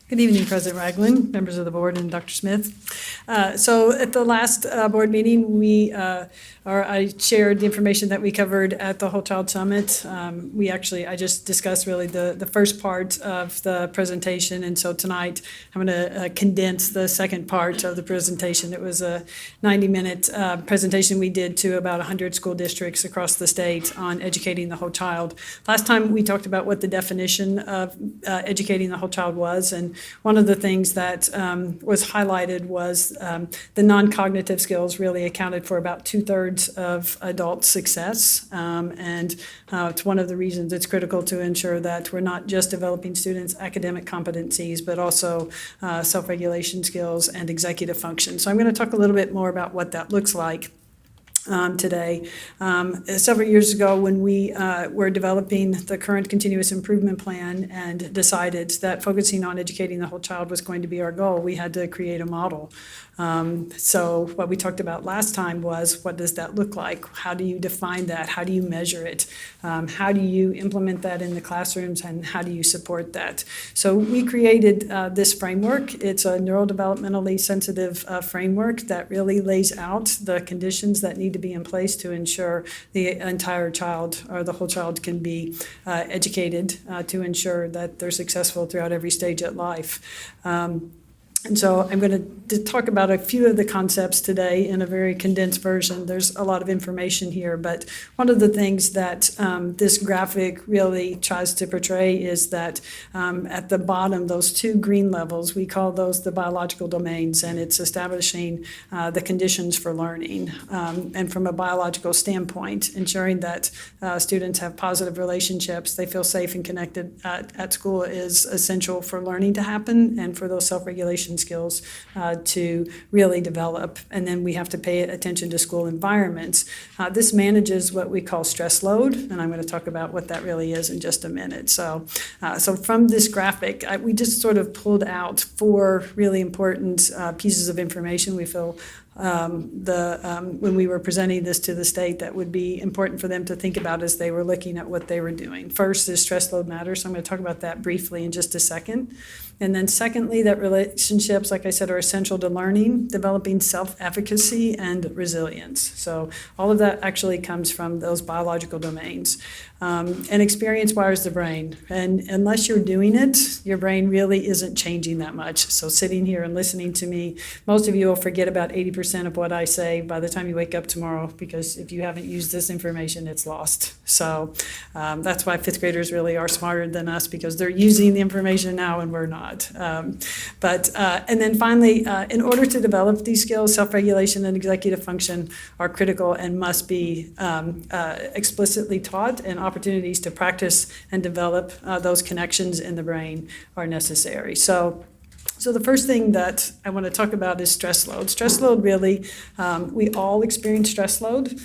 Good evening, President Ragland, members of the board, and Dr. Smith. So at the last board meeting, I shared the information that we covered at the Whole Child Summit. I just discussed really the first part of the presentation, and so tonight I'm going to condense the second part of the presentation. It was a 90-minute presentation we did to about 100 school districts across the state on educating the whole child. Last time we talked about what the definition of educating the whole child was, and one of the things that was highlighted was the non-cognitive skills really accounted for about 2/3 of adult success. It's one of the reasons it's critical to ensure that we're not just developing students' academic competencies, but also self-regulation skills and executive function. So I'm going to talk a little bit more about what that looks like today. Several years ago, when we were developing the current continuous improvement plan and decided that focusing on educating the whole child was going to be our goal, we had to create a model. So what we talked about last time was, what does that look like? How do you define that? How do you measure it? How do you implement that in the classrooms, and how do you support that? So we created this framework. It's a neurodevelopmentally sensitive framework that really lays out the conditions that need to be in place to ensure the entire child or the whole child can be educated to ensure that they're successful throughout every stage of life. And so I'm going to talk about a few of the concepts today in a very condensed version. There's a lot of information here, but one of the things that this graphic really tries to portray is that at the bottom, those two green levels, we call those the biological domains, and it's establishing the conditions for learning. And from a biological standpoint, ensuring that students have positive relationships, they feel safe and connected at school is essential for learning to happen and for those self-regulation skills to really develop. And then we have to pay attention to school environments. This manages what we call stress load, and I'm going to talk about what that really is in just a minute. So from this graphic, we just sort of pulled out four really important pieces of information we feel when we were presenting this to the state that would be important for them to think about as they were looking at what they were doing. First is stress load matters, so I'm going to talk about that briefly in just a second. And then secondly, that relationships, like I said, are essential to learning, developing self-efficacy and resilience. So all of that actually comes from those biological domains. And experience wires the brain. And unless you're doing it, your brain really isn't changing that much. So sitting here and listening to me, most of you will forget about 80% of what I say by the time you wake up tomorrow, because if you haven't used this information, it's lost. So that's why fifth graders really are smarter than us, because they're using the information now and we're not. And then finally, in order to develop these skills, self-regulation and executive function are critical and must be explicitly taught, and opportunities to practice and develop those connections in the brain are necessary. So the first thing that I want to talk about is stress load. Stress load really, we all experience stress load.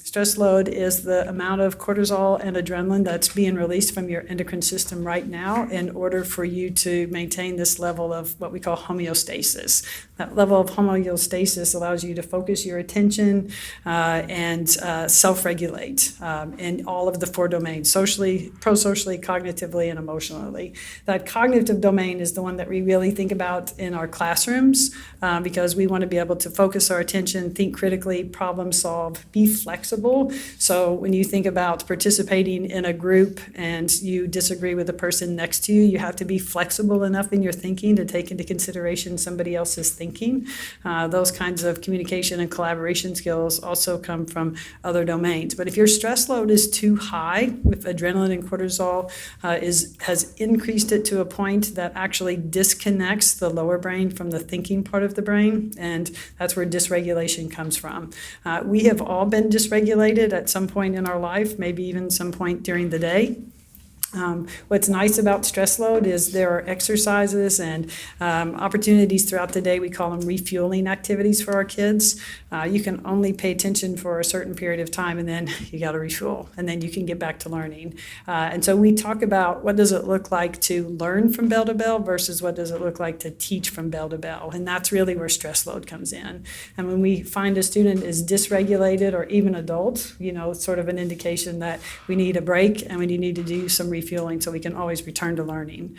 Stress load is the amount of cortisol and adrenaline that's being released from your endocrine system right now in order for you to maintain this level of what we call homeostasis. That level of homeostasis allows you to focus your attention and self-regulate in all of the four domains: socially, pro-socially, cognitively, and emotionally. That cognitive domain is the one that we really think about in our classrooms because we want to be able to focus our attention, think critically, problem solve, be flexible. So when you think about participating in a group and you disagree with the person next to you, you have to be flexible enough in your thinking to take into consideration somebody else's thinking. Those kinds of communication and collaboration skills also come from other domains. But if your stress load is too high, if adrenaline and cortisol has increased it to a point that actually disconnects the lower brain from the thinking part of the brain, and that's where dysregulation comes from. We have all been dysregulated at some point in our life, maybe even some point during the day. What's nice about stress load is there are exercises and opportunities throughout the day. We call them refueling activities for our kids. You can only pay attention for a certain period of time, and then you got to refuel, and then you can get back to learning. And so we talk about what does it look like to learn from bell to bell versus what does it look like to teach from bell to bell. And that's really where stress load comes in. And when we find a student is dysregulated, or even adult, it's sort of an indication that we need a break and we need to do some refueling so we can always return to learning.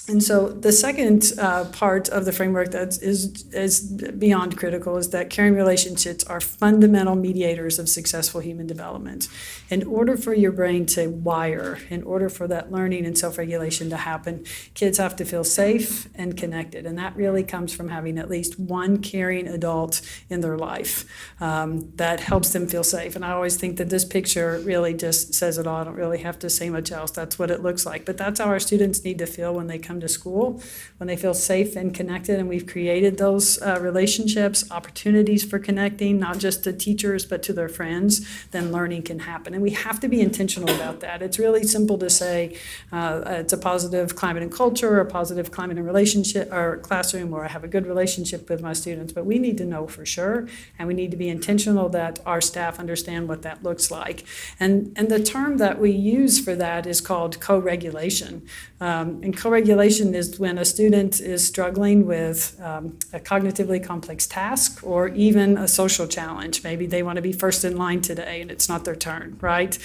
And so the second part of the framework that is beyond critical is that caring relationships are fundamental mediators of successful human development. In order for your brain to wire, in order for that learning and self-regulation to happen, kids have to feel safe and connected. And that really comes from having at least one caring adult in their life that helps them feel safe. And I always think that this picture really just says it all. I don't really have to say much else. That's what it looks like. But that's how our students need to feel when they come to school, when they feel safe and connected. And we've created those relationships, opportunities for connecting, not just to teachers, but to their friends, then learning can happen. And we have to be intentional about that. It's really simple to say it's a positive climate and culture, or a positive climate and relationship, or classroom, or I have a good relationship with my students. But we need to know for sure, and we need to be intentional that our staff understand what that looks like. And the term that we use for that is called co-regulation. And co-regulation is when a student is struggling with a cognitively complex task or even a social challenge. Maybe they want to be first in line today and it's not their turn, right?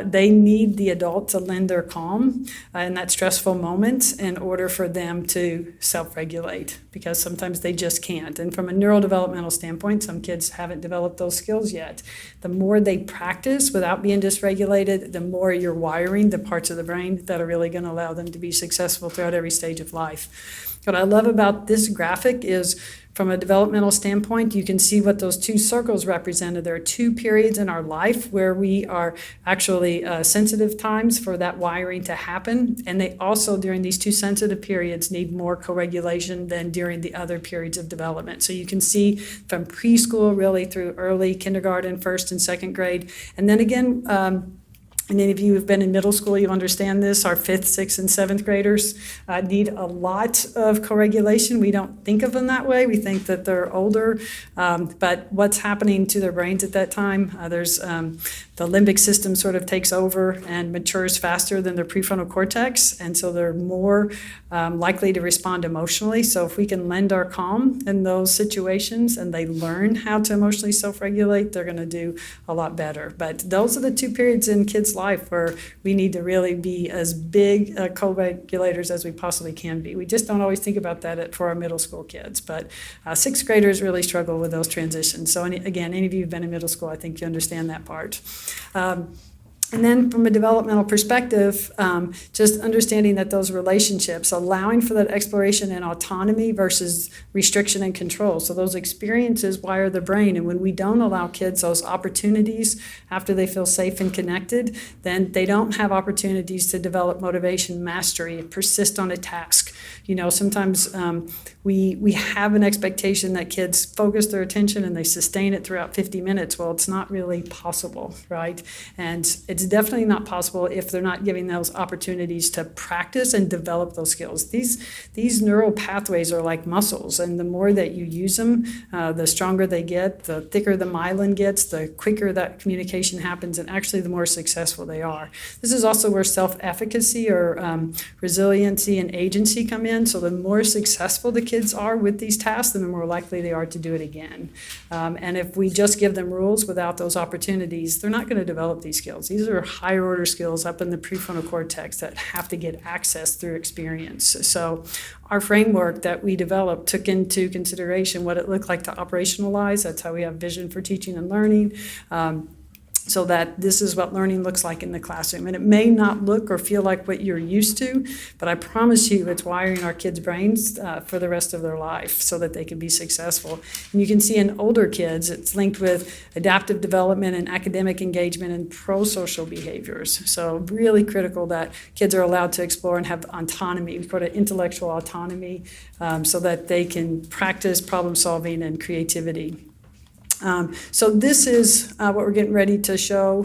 They need the adult to lend their calm in that stressful moment in order for them to self-regulate, because sometimes they just can't. And from a neurodevelopmental standpoint, some kids haven't developed those skills yet. The more they practice without being dysregulated, the more you're wiring the parts of the brain that are really going to allow them to be successful throughout every stage of life. What I love about this graphic is, from a developmental standpoint, you can see what those two circles represented. There are two periods in our life where we are actually sensitive times for that wiring to happen. And they also, during these two sensitive periods, need more co-regulation than during the other periods of development. So you can see from preschool really through early kindergarten, first and second grade. And then again, and any of you who've been in middle school, you understand this. Our 5th, 6th, and 7th graders need a lot of co-regulation. We don't think of them that way. We think that they're older. But what's happening to their brains at that time, the limbic system sort of takes over and matures faster than their prefrontal cortex. And so they're more likely to respond emotionally. So if we can lend our calm in those situations and they learn how to emotionally self-regulate, they're going to do a lot better. But those are the two periods in kids' life where we need to really be as big co-regulators as we possibly can be. We just don't always think about that for our middle school kids, but 6th graders really struggle with those transitions. So again, any of you who've been in middle school, I think you understand that part. And then from a developmental perspective, just understanding that those relationships, allowing for that exploration and autonomy versus restriction and control. So those experiences wire the brain. And when we don't allow kids those opportunities after they feel safe and connected, then they don't have opportunities to develop motivation, mastery, and persist on a task. You know, sometimes we have an expectation that kids focus their attention and they sustain it throughout 50 minutes. Well, it's not really possible, right? And it's definitely not possible if they're not giving those opportunities to practice and develop those skills. These neural pathways are like muscles, and the more that you use them, the stronger they get, the thicker the myelin gets, the quicker that communication happens, and actually the more successful they are. This is also where self-efficacy or resiliency and agency come in. So the more successful the kids are with these tasks, then the more likely they are to do it again. And if we just give them rules without those opportunities, they're not going to develop these skills. These are higher order skills up in the prefrontal cortex that have to get access through experience. So our framework that we developed took into consideration what it looked like to operationalize. That's how we have vision for teaching and learning. So that this is what learning looks like in the classroom. And it may not look or feel like what you're used to, but I promise you it's wiring our kids' brains for the rest of their life so that they can be successful. And you can see in older kids, it's linked with adaptive development and academic engagement and pro-social behaviors. So really critical that kids are allowed to explore and have autonomy. We call it intellectual autonomy, so that they can practice problem solving and creativity. So this is what we're getting ready to show.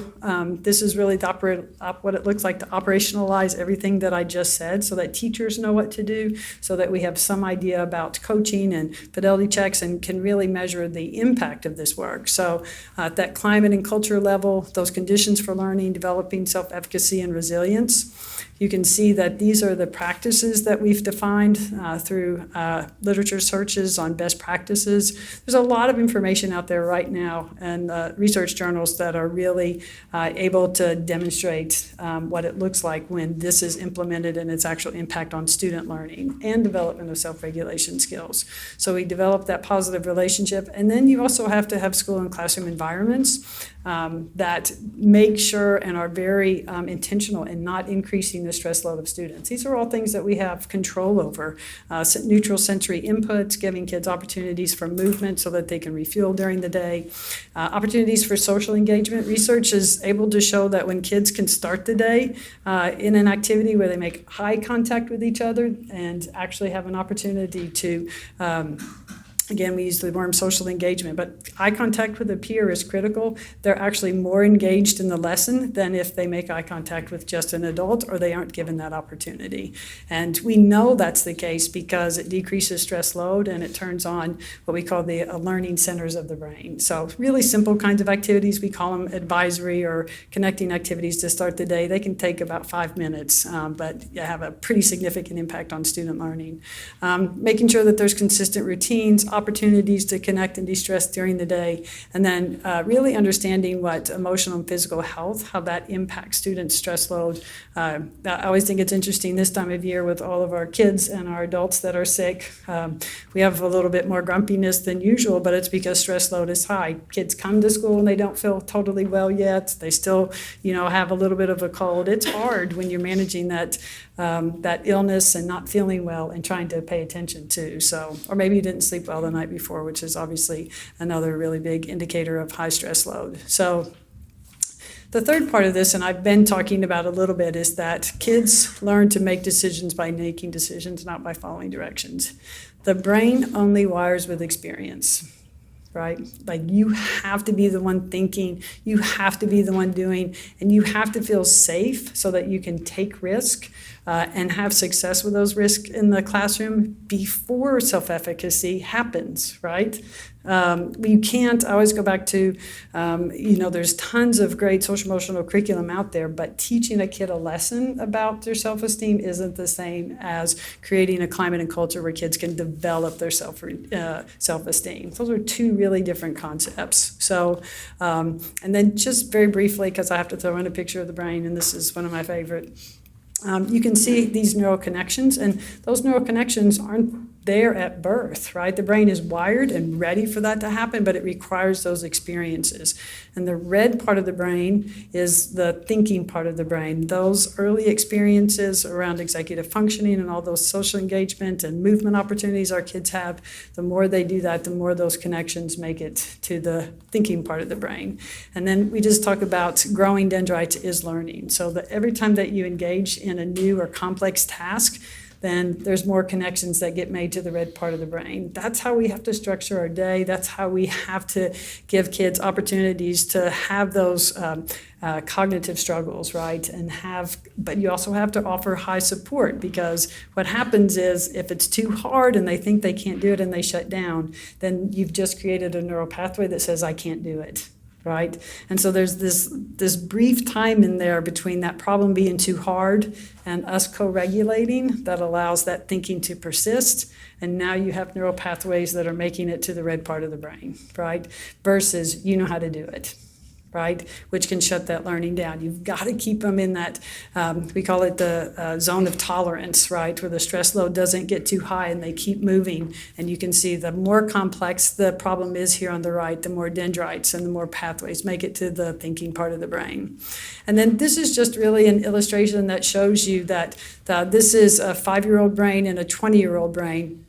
This is really what it looks like to operationalize everything that I just said so that teachers know what to do, so that we have some idea about coaching and fidelity checks and can really measure the impact of this work. So at that climate and culture level, those conditions for learning, developing self-efficacy and resilience. You can see that these are the practices that we've defined through literature searches on best practices. There's a lot of information out there right now and research journals that are really able to demonstrate what it looks like when this is implemented and its actual impact on student learning and development of self-regulation skills. So we develop that positive relationship, and then you also have to have school and classroom environments that make sure and are very intentional in not increasing the stress load of students. These are all things that we have control over. Neutral sensory inputs, giving kids opportunities for movement so that they can refuel during the day. Opportunities for social engagement. Research is able to show that when kids can start the day in an activity where they make eye contact with each other and actually have an opportunity to again, we use the term social engagement, but eye contact with a peer is critical. They're actually more engaged in the lesson than if they make eye contact with just an adult or they aren't given that opportunity. And we know that's the case because it decreases stress load and it turns on what we call the learning centers of the brain. So really simple kinds of activities, we call them advisory or connecting activities to start the day. They can take about 5 minutes, but have a pretty significant impact on student learning. Making sure that there's consistent routines, opportunities to connect and de-stress during the day, and then really understanding what emotional and physical health, how that impacts students' stress load. I always think it's interesting this time of year with all of our kids and our adults that are sick. We have a little bit more grumpiness than usual, but it's because stress load is high. Kids come to school and they don't feel totally well yet. They still, have a little bit of a cold. It's hard when you're managing that illness and not feeling well and trying to pay attention to. So, or maybe you didn't sleep well the night before, which is obviously another really big indicator of high stress load. So the third part of this, and I've been talking about a little bit, is that kids learn to make decisions by making decisions, not by following directions. The brain only wires with experience. Right? Like you have to be the one thinking, you have to be the one doing, and you have to feel safe so that you can take risk and have success with those risks in the classroom before self-efficacy happens, right? You can't, I always go back to, there's tons of great social emotional curriculum out there, but teaching a kid a lesson about their self-esteem isn't the same as creating a climate and culture where kids can develop their self-esteem. Those are two really different concepts. So, and then just very briefly, because I have to throw in a picture of the brain, and this is one of my favorite, you can see these neural connections, and those neural connections aren't there at birth, right? The brain is wired and ready for that to happen, but it requires those experiences. And the red part of the brain is the thinking part of the brain. Those early experiences around executive functioning and all those social engagement and movement opportunities our kids have, the more they do that, the more those connections make it to the thinking part of the brain. And then we just talk about growing dendrites is learning. So that every time that you engage in a new or complex task, then there's more connections that get made to the red part of the brain. That's how we have to structure our day. That's how we have to give kids opportunities to have those cognitive struggles, right? But you also have to offer high support, because what happens is if it's too hard and they think they can't do it and they shut down, then you've just created a neural pathway that says, I can't do it. Right? And so there's this brief time in there between that problem being too hard and us co-regulating that allows that thinking to persist. And now you have neural pathways that are making it to the red part of the brain, right? Versus you know how to do it, right? Which can shut that learning down. You've got to keep them in that, we call it the zone of tolerance, right? Where the stress load doesn't get too high and they keep moving. And you can see the more complex the problem is here on the right, the more dendrites and the more pathways make it to the thinking part of the brain. And then this is just really an illustration that shows you that this is a 5-year-old brain and a 20-year-old brain.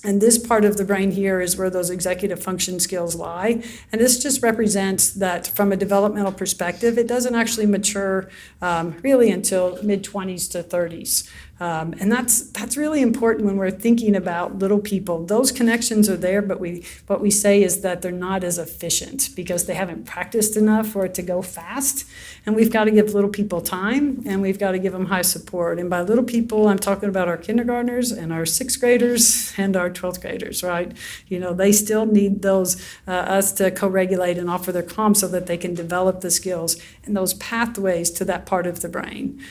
And this part of the brain here is where those executive function skills lie. And this just represents that from a developmental perspective, it doesn't actually mature really until mid-20s to 30s. And that's really important when we're thinking about little people. Those connections are there, but what we say is that they're not as efficient because they haven't practiced enough for it to go fast. And we've got to give little people time, and we've got to give them high support. And by little people, I'm talking about our kindergartners and our 6th graders and our 12th graders, right? They still need those us to co-regulate and offer their calm so that they can develop the skills and those pathways to that part of the brain.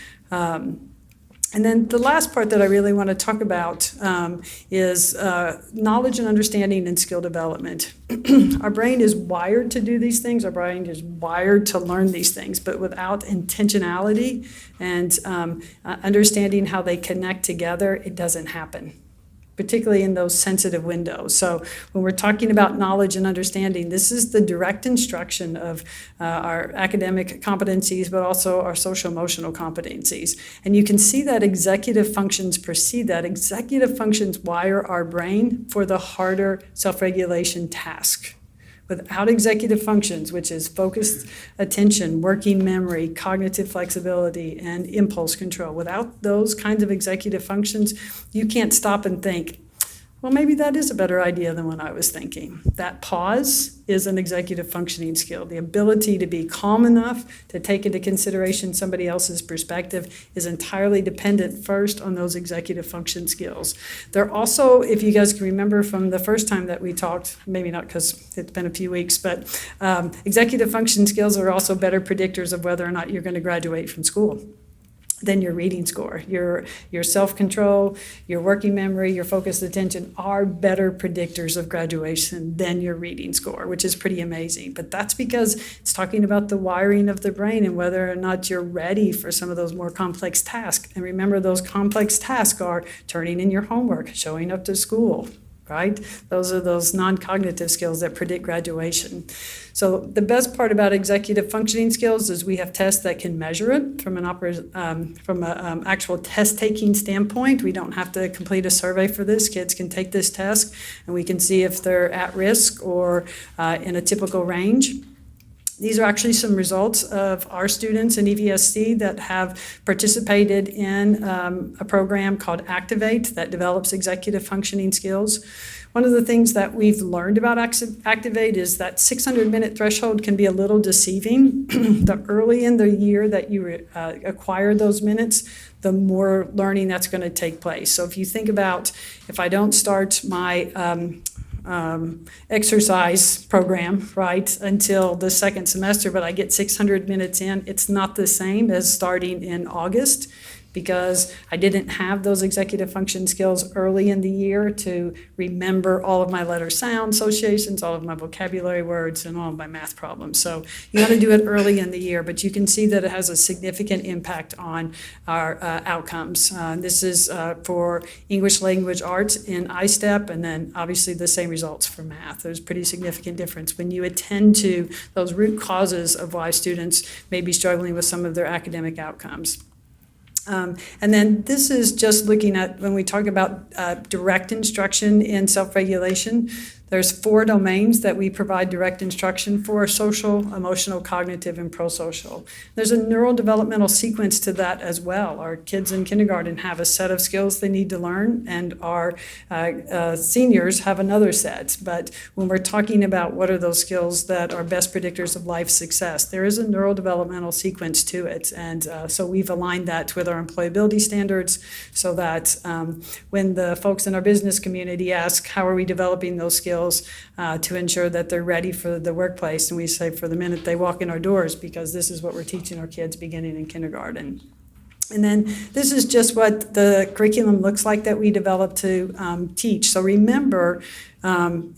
And then the last part that I really want to talk about is knowledge and understanding and skill development. Our brain is wired to do these things. Our brain is wired to learn these things, but without intentionality and understanding how they connect together, it doesn't happen, particularly in those sensitive windows. So when we're talking about knowledge and understanding, this is the direct instruction of our academic competencies, but also our social emotional competencies. And you can see that executive functions precede that. Executive functions wire our brain for the harder self-regulation task. Without executive functions, which is focused attention, working memory, cognitive flexibility, and impulse control, without those kinds of executive functions, you can't stop and think, well, maybe that is a better idea than what I was thinking. That pause is an executive functioning skill. The ability to be calm enough to take into consideration somebody else's perspective is entirely dependent first on those executive function skills. They're also, if you guys can remember from the first time that we talked, maybe not because it's been a few weeks, but executive function skills are also better predictors of whether or not you're going to graduate from school than your reading score. Your self-control, your working memory, your focused attention are better predictors of graduation than your reading score, which is pretty amazing. But that's because it's talking about the wiring of the brain and whether or not you're ready for some of those more complex tasks. And remember, those complex tasks are turning in your homework, showing up to school, right? Those are those non-cognitive skills that predict graduation. So the best part about executive functioning skills is we have tests that can measure it from an actual test-taking standpoint. We don't have to complete a survey for this. Kids can take this test, and we can see if they're at risk or in a typical range. These are actually some results of our students in EVSC that have participated in a program called Activate that develops executive functioning skills. One of the things that we've learned about Activate is that 600-minute threshold can be a little deceiving. The early in the year that you acquire those minutes, the more learning that's going to take place. So if you think about, if I don't start my exercise program, right, until the second semester, but I get 600 minutes in, it's not the same as starting in August because I didn't have those executive function skills early in the year to remember all of my letter sound associations, all of my vocabulary words, and all of my math problems. So you got to do it early in the year, but you can see that it has a significant impact on our outcomes. This is for English language arts in ISTEP, and then obviously the same results for math. There's a pretty significant difference when you attend to those root causes of why students may be struggling with some of their academic outcomes. And then this is just looking at when we talk about direct instruction in self-regulation. There's 4 domains that we provide direct instruction for: social, emotional, cognitive, and prosocial. There's a neurodevelopmental sequence to that as well. Our kids in kindergarten have a set of skills they need to learn, and our seniors have another set. But when we're talking about what are those skills that are best predictors of life success, there is a neurodevelopmental sequence to it. And so we've aligned that with our employability standards so that when the folks in our business community ask, how are we developing those skills, to ensure that they're ready for the workplace. And we say for the minute they walk in our doors, because this is what we're teaching our kids beginning in kindergarten. And then this is just what the curriculum looks like that we develop to teach. So remember,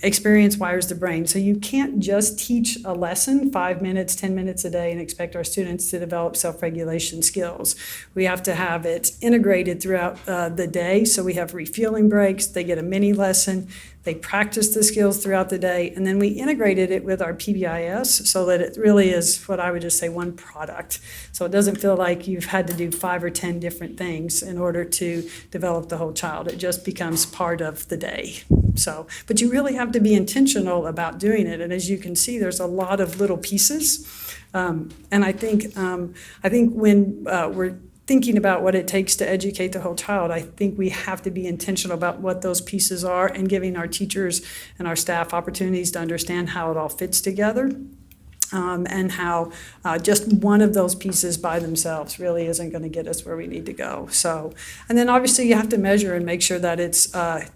experience wires the brain. So you can't just teach a lesson 5 minutes, 10 minutes a day and expect our students to develop self-regulation skills. We have to have it integrated throughout the day. So we have refueling breaks. They get a mini lesson. They practice the skills throughout the day, and then we integrated it with our PBIS so that it really is what I would just say one product. So it doesn't feel like you've had to do 5 or 10 different things in order to develop the whole child. It just becomes part of the day. So, but you really have to be intentional about doing it, and as you can see, there's a lot of little pieces. And I think when we're thinking about what it takes to educate the whole child, I think we have to be intentional about what those pieces are and giving our teachers and our staff opportunities to understand how it all fits together. And how just one of those pieces by themselves really isn't going to get us where we need to go. So, and then obviously you have to measure and make sure that it's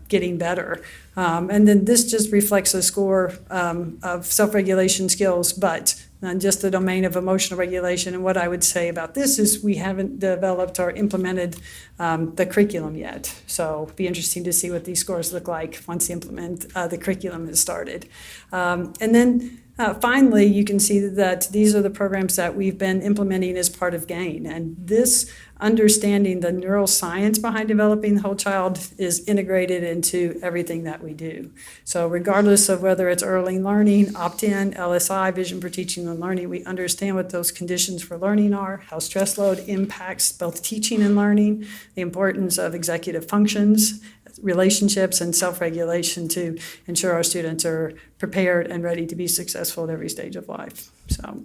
getting better. And then this just reflects a score of self-regulation skills, but than just the domain of emotional regulation. And what I would say about this is we haven't developed or implemented the curriculum yet. So it'll be interesting to see what these scores look like once the curriculum is started. And then finally, you can see that these are the programs that we've been implementing as part of GAIN. And this understanding the neuroscience behind developing the whole child is integrated into everything that we do. So regardless of whether it's early learning, opt-in, LSI, vision for teaching and learning, we understand what those conditions for learning are, how stress load impacts both teaching and learning, the importance of executive functions, relationships, and self-regulation to ensure our students are prepared and ready to be successful at every stage of life. So